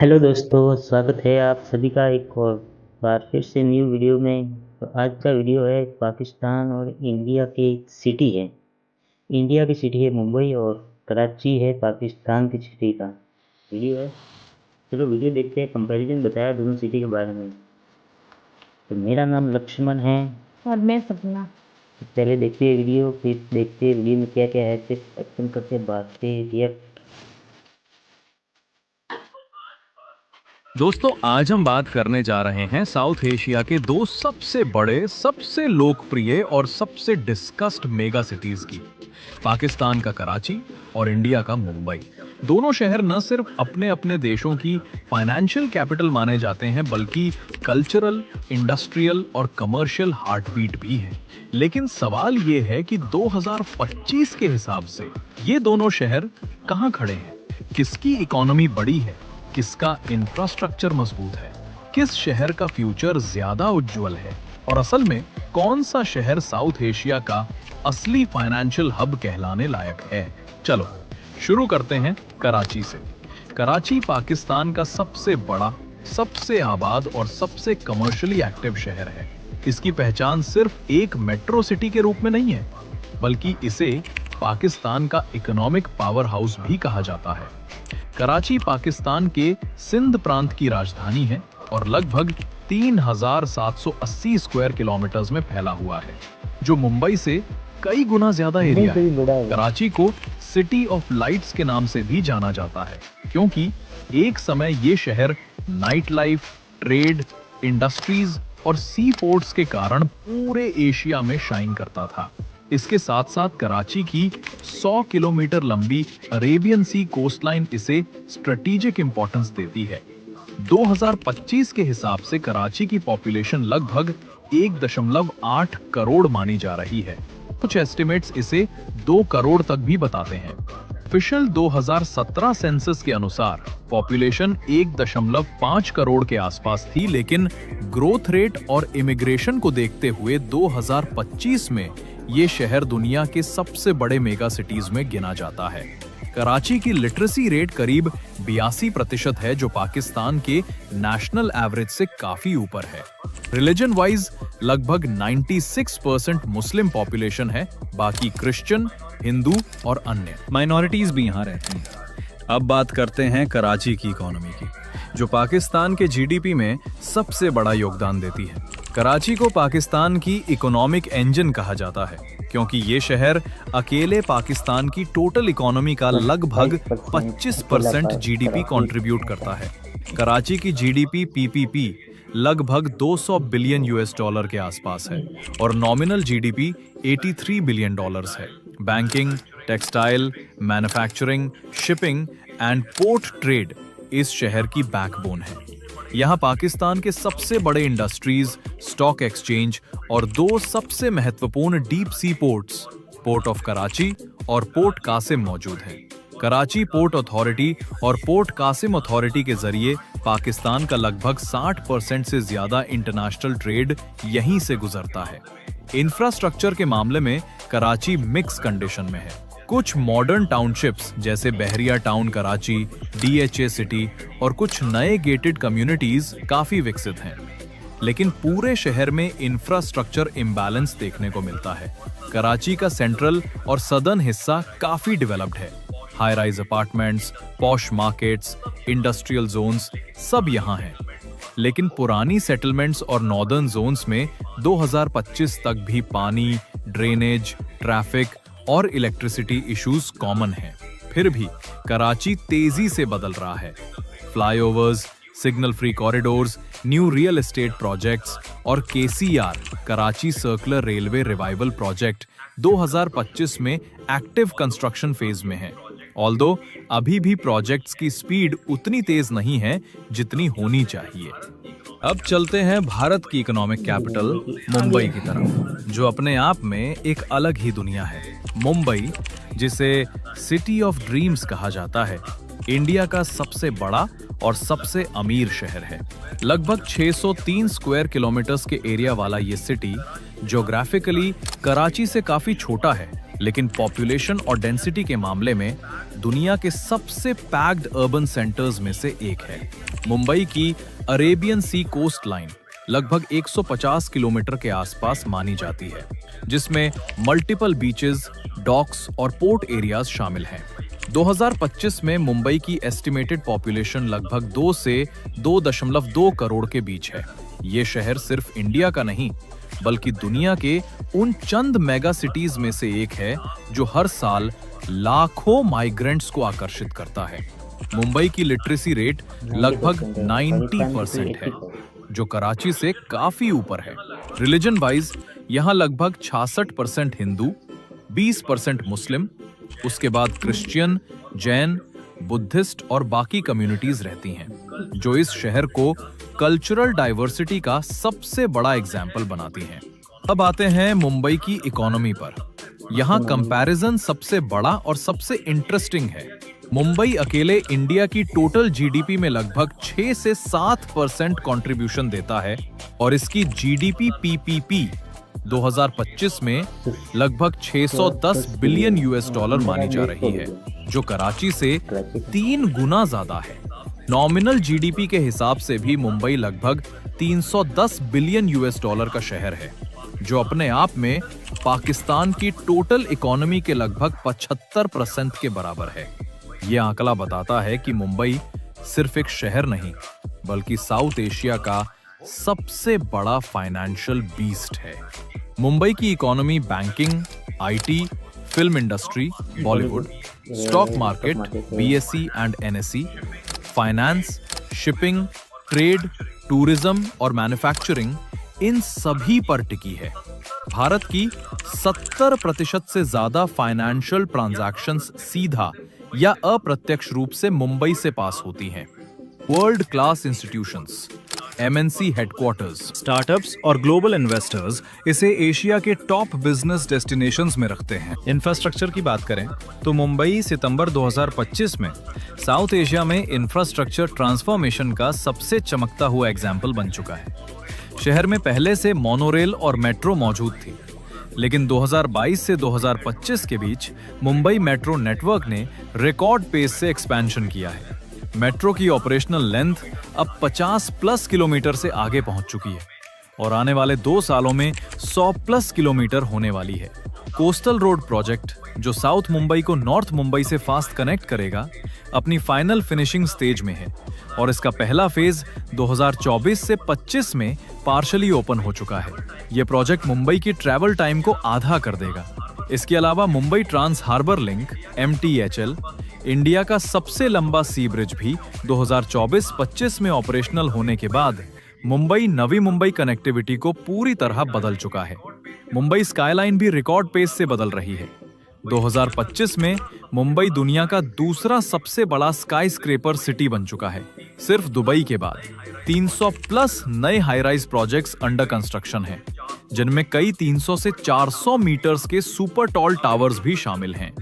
Hello दोस्तों, स्वागत है आप सभी का एक और बार फिर से न्यू वीडियो में। तो आज का वीडियो है पाकिस्तान और इंडिया की सिटी है। इंडिया की सिटी है मुंबई और कराची है पाकिस्तान की सिटी का वीडियो है। चलो वीडियो देखते हैं, कंपैरिजन बताया दोनों सिटी के बारे में। तो मेरा नाम लक्ष्मण है। और मैं सपना। तो पहले देखते हैं वीडियो, फिर देखते हैं वीडियो में क्या क्या है, फिर एक्शन करते हैं, बातें रिएक्ट। दोस्तों, आज हम बात करने जा रहे हैं साउथ एशिया के दो सबसे बड़े, सबसे लोकप्रिय और सबसे डिस्कस्ड मेगा सिटीज की। पाकिस्तान का कराची और इंडिया का मुंबई। दोनों शहर न सिर्फ अपने अपने देशों की फाइनेंशियल कैपिटल माने जाते हैं, बल्कि कल्चरल, इंडस्ट्रियल और कमर्शियल हार्टबीट भी हैं। लेकिन सवाल ये है कि 2025 के हिसाब से ये दोनों शहर कहाँ खड़े हैं? किसकी इकोनॉमी बड़ी है? किसका इंफ्रास्ट्रक्चर मजबूत है? किस शहर का फ्यूचर ज्यादा उज्जवल है? और असल में कौन सा शहर साउथ एशिया का असली फाइनेंशियल हब कहलाने लायक है? चलो शुरू करते हैं कराची से। कराची पाकिस्तान का सबसे बड़ा, सबसे आबाद और सबसे कमर्शियली एक्टिव शहर है। इसकी पहचान सिर्फ एक मेट्रो सिटी के रूप में नहीं है, बल्कि इसे पाकिस्तान का इकोनॉमिक पावर हाउस भी कहा जाता है। कराची पाकिस्तान के सिंध प्रांत की राजधानी है और लगभग 3,780 स्क्वायर किलोमीटर्स में फैला हुआ है, जो मुंबई से कई गुना ज्यादा एरिया है। कराची को सिटी ऑफ लाइट्स के नाम से भी जाना जाता है, क्योंकि एक समय ये शहर नाइट लाइफ, ट्रेड, इंडस्ट्रीज और सी पोर्ट्स के कारण पूरे एशिया में शाइन करता था। इसके साथ साथ कराची की 100 किलोमीटर लंबी अरेबियन सी कोस्टलाइन इसे स्ट्रेटेजिक इंपॉर्टेंस देती है। 2025 के हिसाब से कराची की पॉपुलेशन लगभग 1.8 करोड़ मानी जा रही है। कुछ एस्टिमेट्स इसे 2 करोड़ तक भी बताते हैं। ऑफिशियल 2017 सेंसस के अनुसार पॉपुलेशन 1.5 करोड़ के आसपास थी, लेकिन ग्रोथ रेट और इमिग्रेशन को देखते हुए 2025 में ये शहर दुनिया के सबसे बड़े मेगा सिटीज में गिना जाता है। कराची की लिटरेसी रेट करीब 82% है, जो पाकिस्तान के नेशनल एवरेज से काफी ऊपर है। रिलीजन वाइज लगभग 96% मुस्लिम पॉपुलेशन है, बाकी क्रिश्चियन, हिंदू और अन्य माइनॉरिटीज भी यहाँ रहती हैं। अब बात करते हैं कराची की इकोनॉमी की, जो पाकिस्तान के जीडीपी में सबसे बड़ा योगदान देती है। कराची को पाकिस्तान की इकोनॉमिक इंजन कहा जाता है, क्योंकि ये शहर अकेले पाकिस्तान की टोटल इकोनॉमी का लगभग 25% जीडीपी कंट्रीब्यूट करता है। कराची की जीडीपी पीपीपी लगभग 200 बिलियन यूएस डॉलर के आसपास है और नॉमिनल जीडीपी 83 बिलियन डॉलर्स है। Banking, textile, manufacturing, shipping and port trade इस शहर की बैकबोन है। यहाँ पाकिस्तान के सबसे बड़े इंडस्ट्रीज, स्टॉक एक्सचेंज और 2 सबसे महत्वपूर्ण deep sea ports, port of Karachi और पोर्ट कासिम मौजूद हैं। कराची पोर्ट अथॉरिटी और पोर्ट कासिम अथॉरिटी के जरिए पाकिस्तान का लगभग 60% से ज्यादा इंटरनेशनल ट्रेड यहीं से गुजरता है। इंफ्रास्ट्रक्चर के मामले में कराची मिक्स कंडीशन में है। कुछ मॉडर्न टाउनशिप्स जैसे बहरिया टाउन कराची, डीएचए सिटी और कुछ नए गेटेड कम्युनिटीज काफी विकसित हैं, लेकिन पूरे शहर में इंफ्रास्ट्रक्चर इम्बैलेंस देखने को मिलता है। कराची का सेंट्रल और सदर्न हिस्सा काफी डेवलप्ड है। High rise apartments, posh markets, industrial zones सब यहाँ हैं, लेकिन पुरानी सेटलमेंट्स और नॉर्दर्न जोन्स में 2025 तक भी पानी, ड्रेनेज, ट्रैफिक और इलेक्ट्रिसिटी इश्यूज कॉमन हैं। फिर भी कराची तेजी से बदल रहा है। Flyovers, signal free corridors, new real estate projects और KCR Karachi circular railway revival project 2025 में एक्टिव कंस्ट्रक्शन फेज में है। ऑल्दो अभी भी प्रोजेक्ट्स की स्पीड उतनी तेज नहीं है जितनी होनी चाहिए। अब चलते हैं भारत की इकोनॉमिक कैपिटल मुंबई की तरफ, जो अपने आप में एक अलग ही दुनिया है। मुंबई, जिसे सिटी ऑफ ड्रीम्स कहा जाता है, इंडिया का सबसे बड़ा और सबसे अमीर शहर है। लगभग 603 स्क्वायर किलोमीटर्स के एरिया वाला ये सिटी ज्योग्राफिकली कराची से काफी छोटा है, लेकिन पॉपुलेशन और डेंसिटी के मामले में दुनिया के सबसे पैक्ड अर्बन सेंटर्स में से एक है। मुंबई की अरेबियन सी कोस्ट लाइन लगभग 150 किलोमीटर के आसपास मानी जाती है, जिसमें मल्टीपल बीचेस, डॉक्स और पोर्ट एरियाज शामिल हैं। 2025 में मुंबई की एस्टिमेटेड पॉपुलेशन लगभग 2 से 2.2 करोड़ के बीच है। ये शहर सिर्फ इंडिया का नहीं, बल्कि दुनिया के उन चंद मेगा सिटीज में से एक है जो हर साल लाखों माइग्रेंट्स को आकर्षित करता है। मुंबई की लिटरेसी रेट लगभग 90% है, जो कराची से काफी ऊपर है। रिलीजन वाइज यहाँ लगभग 66% हिंदू, 20% मुस्लिम, उसके बाद क्रिश्चियन, जैन, बुद्धिस्ट और बाकी कम्युनिटीज रहती हैं, जो इस शहर को कल्चरल डाइवर्सिटी का सबसे बड़ा एग्जाम्पल बनाती हैं। अब आते हैं मुंबई की इकोनॉमी पर। यहाँ कंपैरिजन सबसे बड़ा और सबसे इंटरेस्टिंग है। मुंबई अकेले इंडिया की टोटल जीडीपी में लगभग 6 से 7% कंट्रीब्यूशन देता है और इसकी जीडीपी पीपीपी 2025 में लगभग 610 बिलियन यूएस डॉलर मानी जा रही है, जो कराची से 3 गुना ज्यादा है। नॉमिनल जीडीपी के हिसाब से भी मुंबई लगभग 310 बिलियन यूएस डॉलर का शहर है, जो अपने आप में पाकिस्तान की टोटल इकोनॉमी के लगभग 75% के बराबर है। यह आंकड़ा बताता है कि मुंबई सिर्फ एक शहर नहीं, बल्कि साउथ एशिया का सबसे बड़ा फाइनेंशियल बीस्ट है। मुंबई की economy banking, IT, film industry, Bollywood, stock market, BSE and NSE, finance, shipping, trade, tourism और मैन्युफैक्चरिंग, इन सभी पर टिकी है। भारत की 70% से ज्यादा फाइनेंशियल ट्रांजैक्शंस सीधा या अप्रत्यक्ष रूप से मुंबई से पास होती हैं। World class institutions, MNC headquarters, startups और ग्लोबल इन्वेस्टर्स इसे एशिया के टॉप बिजनेस डेस्टिनेशंस में रखते हैं। इंफ्रास्ट्रक्चर की बात करें तो मुंबई सितंबर 2025 में साउथ एशिया में इंफ्रास्ट्रक्चर ट्रांसफॉर्मेशन का सबसे चमकता हुआ एग्जाम्पल बन चुका है। शहर में पहले से मोनोरेल और मेट्रो मौजूद थी, लेकिन 2022 से 2025 के बीच मुंबई मेट्रो नेटवर्क ने रिकॉर्ड पेस से एक्सपेंशन किया है। मेट्रो की ऑपरेशनल लेंथ अब 50+ किलोमीटर से आगे पहुंच चुकी है और आने वाले 2 सालों में 100+ किलोमीटर होने वाली है। कोस्टल रोड प्रोजेक्ट, जो साउथ मुंबई को नॉर्थ मुंबई से फास्ट कनेक्ट करेगा, अपनी फाइनल फिनिशिंग स्टेज में है और इसका पहला फेज 2024 से 25 में पार्शली ओपन हो चुका है। यह प्रोजेक्ट मुंबई की ट्रैवल टाइम को आधा कर देगा। इसके अलावा Mumbai trans harbour link (MTHL), India का सबसे लंबा सी ब्रिज भी 2024-25 में ऑपरेशनल होने के बाद मुंबई नवी मुंबई कनेक्टिविटी को पूरी तरह बदल चुका है। मुंबई स्काईलाइन भी रिकॉर्ड पेस से बदल रही है। 2025 में मुंबई दुनिया का दूसरा सबसे बड़ा स्काईस्क्रेपर सिटी बन चुका है, सिर्फ दुबई के बाद। 300+ नए high rise projects under construction हैं, जिनमें कई 300 से 400 मीटर्स के सुपर टॉल टावर्स भी शामिल हैं।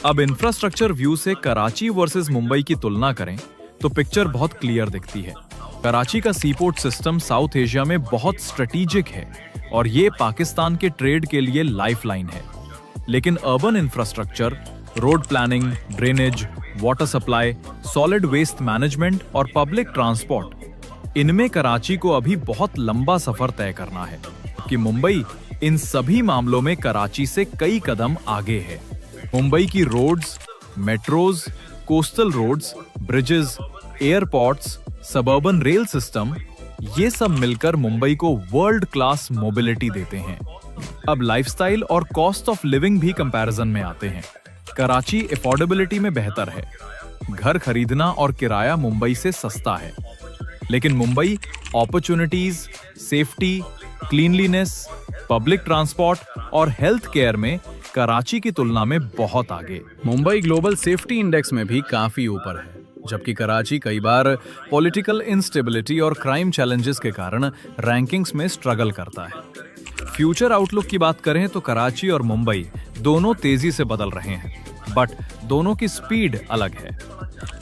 अब इंफ्रास्ट्रक्चर व्यू से कराची वर्सेस मुंबई की तुलना करें तो पिक्चर बहुत क्लियर दिखती है। कराची का सीपोर्ट सिस्टम साउथ एशिया में बहुत स्ट्रेटेजिक है और ये पाकिस्तान के ट्रेड के लिए लाइफलाइन है। लेकिन urban infrastructure, road planning, drainage, water supply, solid waste management और पब्लिक ट्रांसपोर्ट, इनमें कराची को अभी बहुत लंबा सफर तय करना है कि मुंबई इन सभी मामलों में कराची से कई कदम आगे है। मुंबई की roads, metros, coastal roads, bridges, airports, suburban rail system, ये सब मिलकर मुंबई को वर्ल्ड क्लास मोबिलिटी देते हैं। अब लाइफस्टाइल और कॉस्ट ऑफ लिविंग भी कंपैरिजन में आते हैं। कराची अफोर्डेबिलिटी में बेहतर है। घर खरीदना और किराया मुंबई से सस्ता है, लेकिन Mumbai opportunities, safety, cleanliness, public transport और हेल्थ केयर में कराची की तुलना में बहुत आगे। मुंबई ग्लोबल सेफ्टी इंडेक्स में भी काफी ऊपर है, जबकि कराची कई बार पॉलिटिकल इंस्टेबिलिटी और क्राइम चैलेंजेस के कारण रैंकिंग्स में स्ट्रगल करता है। फ्यूचर आउटलुक की बात करें तो कराची और मुंबई दोनों तेजी से बदल रहे हैं, बट दोनों की स्पीड अलग है।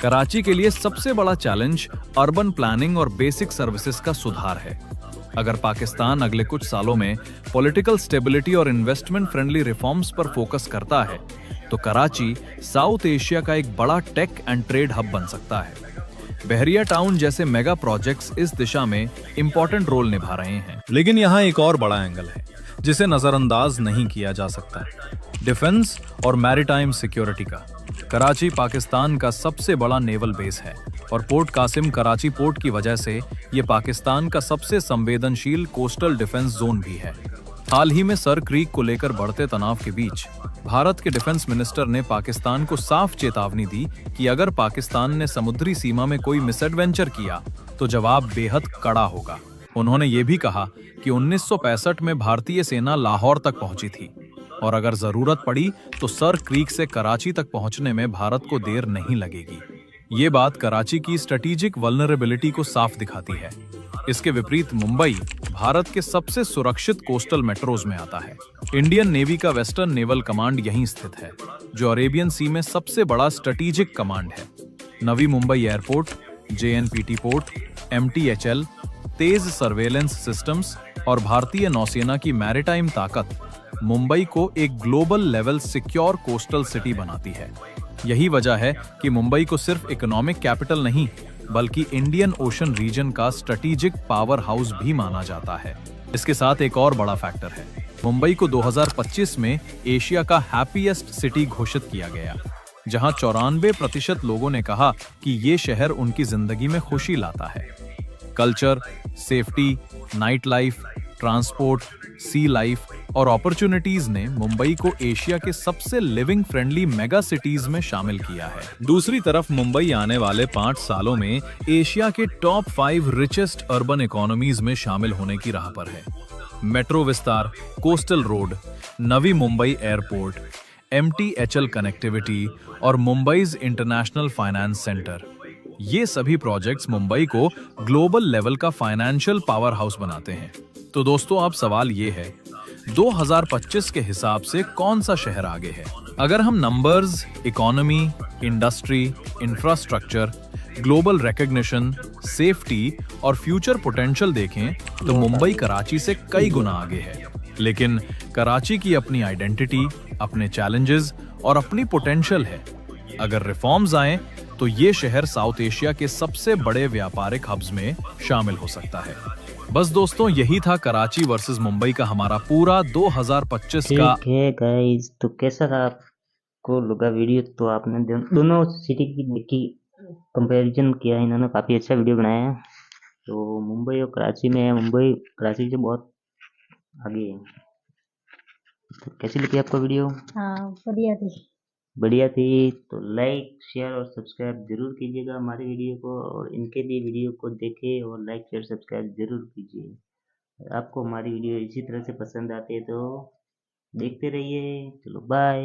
कराची के लिए सबसे बड़ा चैलेंज अर्बन प्लानिंग और बेसिक सर्विसेज का सुधार है। अगर पाकिस्तान अगले कुछ सालों में पॉलिटिकल स्टेबिलिटी और इन्वेस्टमेंट फ्रेंडली रिफॉर्म्स पर फोकस करता है तो कराची साउथ एशिया का एक बड़ा टेक एंड ट्रेड हब बन सकता है। बहरिया टाउन जैसे मेगा प्रोजेक्ट्स इस दिशा में इंपॉर्टेंट रोल निभा रहे हैं। लेकिन यहाँ एक और बड़ा एंगल है जिसे नजरअंदाज नहीं किया जा सकता, डिफेंस और मैरीटाइम सिक्योरिटी का। कराची पाकिस्तान का सबसे बड़ा नेवल बेस है और पोर्ट कासिम कराची पोर्ट की वजह से ये पाकिस्तान का सबसे संवेदनशील कोस्टल डिफेंस जोन भी है। हाल ही में सर क्रीक को लेकर बढ़ते तनाव के बीच भारत के डिफेंस मिनिस्टर ने पाकिस्तान को साफ चेतावनी दी कि अगर पाकिस्तान ने समुद्री सीमा में कोई मिसएडवेंचर किया तो जवाब बेहद कड़ा होगा। उन्होंने ये भी कहा कि 1965 में भारतीय सेना लाहौर तक पहुंची थी और अगर जरूरत पड़ी तो सर क्रीक से कराची तक पहुंचने में भारत को देर नहीं लगेगी। ये बात कराची की स्ट्रेटेजिक वल्नरेबिलिटी को साफ दिखाती है। इसके विपरीत मुंबई भारत के सबसे सुरक्षित कोस्टल मेट्रोज में आता है। इंडियन नेवी का वेस्टर्न नेवल कमांड यहीं स्थित है, जो अरेबियन सी में सबसे बड़ा स्ट्रेटेजिक कमांड है। Navi Mumbai airport, JNPT port, MTHL, तेज सर्वेलेंस सिस्टम्स और भारतीय नौसेना की मैरीटाइम ताकत मुंबई को एक global level secure coastal city बनाती है। यही वजह है कि मुंबई को सिर्फ इकोनॉमिक कैपिटल नहीं बल्कि इंडियन ओशन रीजन का स्ट्रेटेजिक पावर हाउस भी माना जाता है। इसके साथ एक और बड़ा फैक्टर है, मुंबई को 2025 में एशिया का हैप्पीएस्ट सिटी घोषित किया गया, जहां 94% लोगों ने कहा कि ये शहर उनकी जिंदगी में खुशी लाता है। Culture, safety, night life, transport, sea life और अपॉर्चुनिटीज ने मुंबई को एशिया के सबसे लिविंग फ्रेंडली मेगा सिटीज में शामिल किया है। दूसरी तरफ मुंबई आने वाले 5 सालों में एशिया के टॉप 5 रिचेस्ट अर्बन इकोनॉमीज में शामिल होने की राह पर है। मेट्रो विस्तार, कोस्टल रोड, नवी मुंबई एयरपोर्ट, MTHL कनेक्टिविटी और मुंबईज इंटरनेशनल फाइनेंस सेंटर, ये सभी प्रोजेक्ट्स मुंबई को ग्लोबल लेवल का फाइनेंशियल पावर हाउस बनाते हैं। तो दोस्तों, अब सवाल ये है, 2025 के हिसाब से कौन सा शहर आगे है? अगर हम numbers, economy, industry, infrastructure, global recognition, safety और फ्यूचर पोटेंशियल देखें तो मुंबई कराची से कई गुना आगे है। लेकिन कराची की अपनी आइडेंटिटी, अपने चैलेंजेस और अपनी पोटेंशियल है। अगर रिफॉर्म्स आए तो ये शहर साउथ एशिया के सबसे बड़े व्यापारिक हब्स में शामिल हो सकता है। बस दोस्तों, यही था कराची वर्सेस मुंबई का हमारा पूरा 2025 का। ठीक है गाइस, तो कैसा था आपको लगा वीडियो? तो आपने दोनों सिटी की देखी, कंपैरिजन किया, इन्होंने काफ़ी अच्छा वीडियो बनाया है। तो मुंबई और कराची में, मुंबई कराची से बहुत आगे है। तो कैसी लगी आपको वीडियो? हाँ, बढ़िया थी। बढ़िया थी। तो लाइक, शेयर और सब्सक्राइब जरूर कीजिएगा हमारी वीडियो को, और इनके भी वीडियो को देखें और लाइक, शेयर, सब्सक्राइब जरूर कीजिए। आपको हमारी वीडियो इसी तरह से पसंद आती है तो देखते रहिए। चलो बाय।